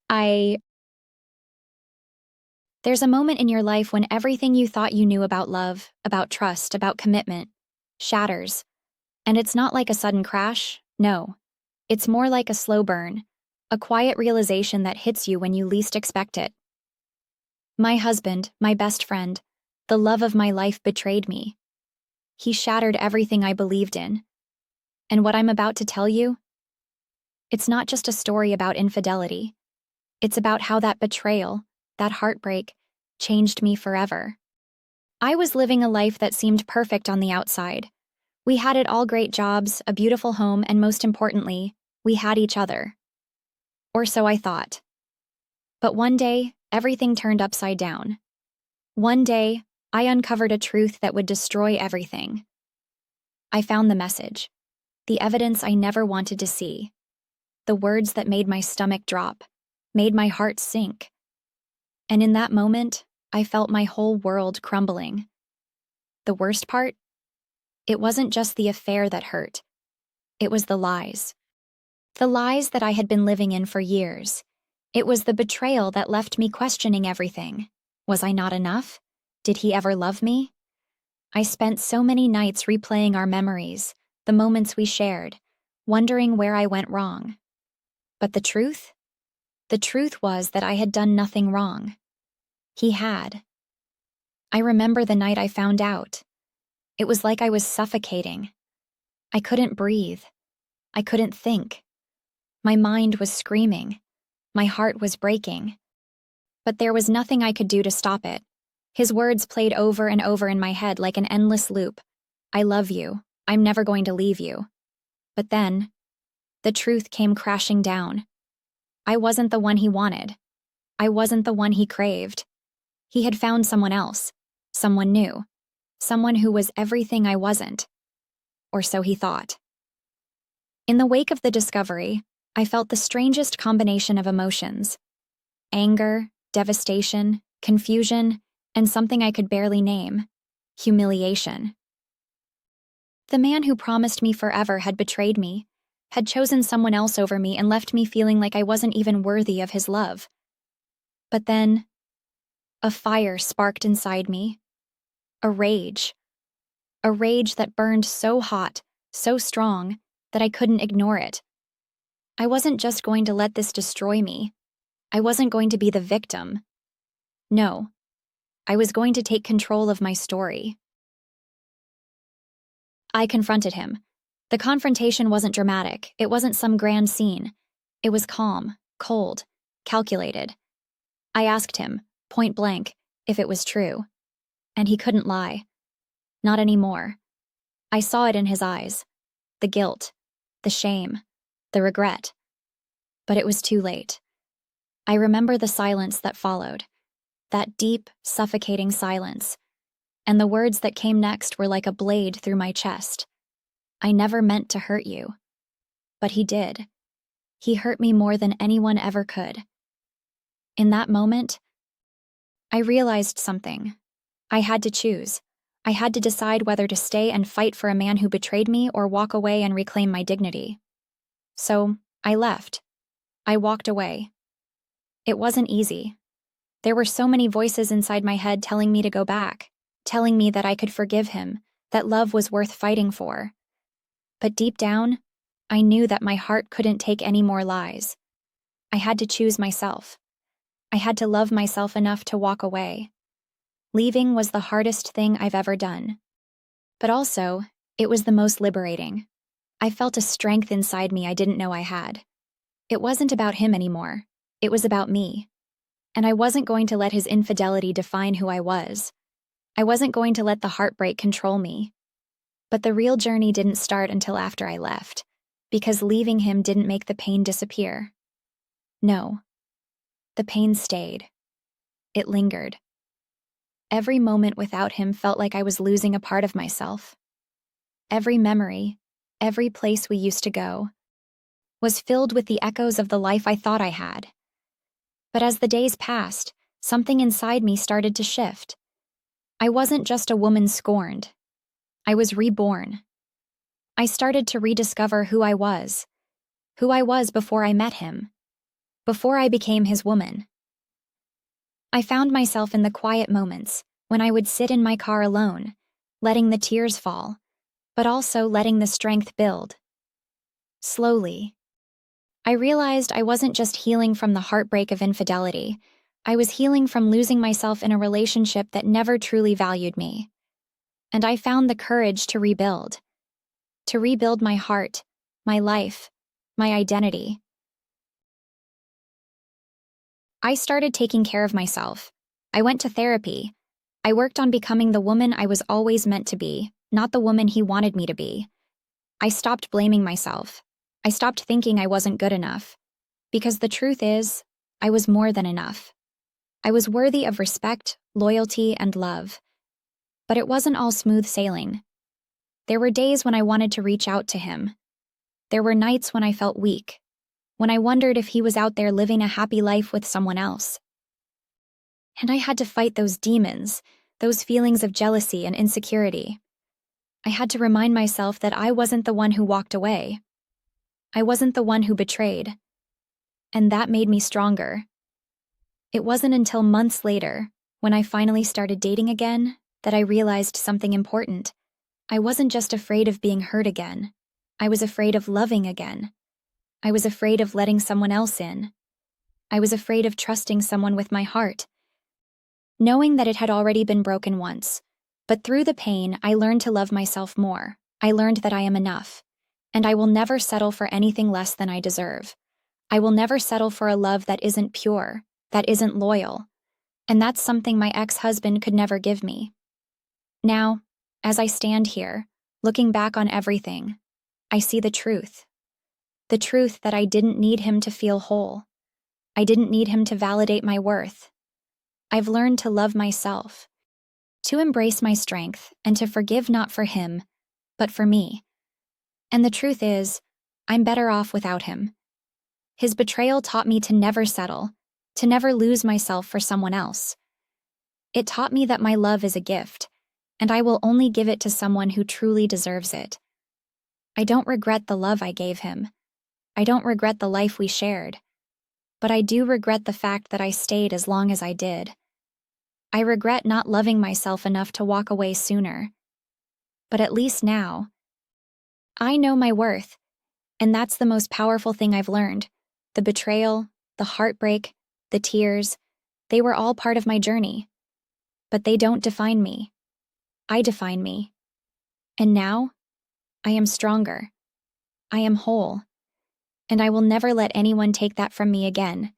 I There's a moment in your life when everything you thought you knew about love, about trust, about commitment, shatters. And it's not like a sudden crash, no. It's more like a slow burn, a quiet realization that hits you when you least expect it. My husband, my best friend, the love of my life betrayed me. He shattered everything I believed in. And what I'm about to tell you, it's not just a story about infidelity. It's about how that betrayal, that heartbreak, changed me forever. I was living a life that seemed perfect on the outside. We had it all: great jobs, a beautiful home, and most importantly, we had each other. Or so I thought. But one day, everything turned upside down. One day, I uncovered a truth that would destroy everything. I found the message, the evidence I never wanted to see, the words that made my stomach drop, made my heart sink. And in that moment, I felt my whole world crumbling. The worst part? It wasn't just the affair that hurt. It was the lies. The lies that I had been living in for years. It was the betrayal that left me questioning everything. Was I not enough? Did he ever love me? I spent so many nights replaying our memories, the moments we shared, wondering where I went wrong. But the truth? The truth was that I had done nothing wrong. He had. I remember the night I found out. It was like I was suffocating. I couldn't breathe. I couldn't think. My mind was screaming. My heart was breaking. But there was nothing I could do to stop it. His words played over and over in my head like an endless loop. I love you. I'm never going to leave you. But then, the truth came crashing down. I wasn't the one he wanted. I wasn't the one he craved. He had found someone else, someone new, someone who was everything I wasn't. Or so he thought. In the wake of the discovery, I felt the strangest combination of emotions: anger, devastation, confusion, and something I could barely name: humiliation. The man who promised me forever had betrayed me, had chosen someone else over me, and left me feeling like I wasn't even worthy of his love. But then, a fire sparked inside me. A rage. A rage that burned so hot, so strong, that I couldn't ignore it. I wasn't just going to let this destroy me. I wasn't going to be the victim. No. I was going to take control of my story. I confronted him. The confrontation wasn't dramatic. It wasn't some grand scene. It was calm, cold, calculated. I asked him, point blank, if it was true. And he couldn't lie. Not anymore. I saw it in his eyes. The guilt, the shame, the regret. But it was too late. I remember the silence that followed. That deep, suffocating silence. And the words that came next were like a blade through my chest. I never meant to hurt you. But he did. He hurt me more than anyone ever could. In that moment, I realized something. I had to choose. I had to decide whether to stay and fight for a man who betrayed me or walk away and reclaim my dignity. So, I left. I walked away. It wasn't easy. There were so many voices inside my head telling me to go back, telling me that I could forgive him, that love was worth fighting for. But deep down, I knew that my heart couldn't take any more lies. I had to choose myself. I had to love myself enough to walk away. Leaving was the hardest thing I've ever done. But also, it was the most liberating. I felt a strength inside me I didn't know I had. It wasn't about him anymore. It was about me. And I wasn't going to let his infidelity define who I was. I wasn't going to let the heartbreak control me. But the real journey didn't start until after I left, because leaving him didn't make the pain disappear. No. The pain stayed. It lingered. Every moment without him felt like I was losing a part of myself. Every memory, every place we used to go, was filled with the echoes of the life I thought I had. But as the days passed, something inside me started to shift. I wasn't just a woman scorned. I was reborn. I started to rediscover who I was before I met him. before I became his woman. I found myself in the quiet moments when I would sit in my car alone, letting the tears fall, but also letting the strength build. Slowly, I realized I wasn't just healing from the heartbreak of infidelity. I was healing from losing myself in a relationship that never truly valued me. And I found the courage to rebuild my heart, my life, my identity. I started taking care of myself. I went to therapy. I worked on becoming the woman I was always meant to be, not the woman he wanted me to be. I stopped blaming myself. I stopped thinking I wasn't good enough. Because the truth is, I was more than enough. I was worthy of respect, loyalty, and love. But it wasn't all smooth sailing. There were days when I wanted to reach out to him. There were nights when I felt weak, when I wondered if he was out there living a happy life with someone else. And I had to fight those demons, those feelings of jealousy and insecurity. I had to remind myself that I wasn't the one who walked away. I wasn't the one who betrayed. And that made me stronger. It wasn't until months later, when I finally started dating again, that I realized something important. I wasn't just afraid of being hurt again. I was afraid of loving again. I was afraid of letting someone else in. I was afraid of trusting someone with my heart, knowing that it had already been broken once. But through the pain, I learned to love myself more. I learned that I am enough, and I will never settle for anything less than I deserve. I will never settle for a love that isn't pure, that isn't loyal, and that's something my ex-husband could never give me. Now, as I stand here, looking back on everything, I see the truth. The truth that I didn't need him to feel whole. I didn't need him to validate my worth. I've learned to love myself, to embrace my strength, and to forgive not for him, but for me. And the truth is, I'm better off without him. His betrayal taught me to never settle, to never lose myself for someone else. It taught me that my love is a gift, and I will only give it to someone who truly deserves it. I don't regret the love I gave him. I don't regret the life we shared. But I do regret the fact that I stayed as long as I did. I regret not loving myself enough to walk away sooner. But at least now, I know my worth, and that's the most powerful thing I've learned. The betrayal, the heartbreak, the tears, they were all part of my journey. But they don't define me. I define me. And now, I am stronger. I am whole. And I will never let anyone take that from me again.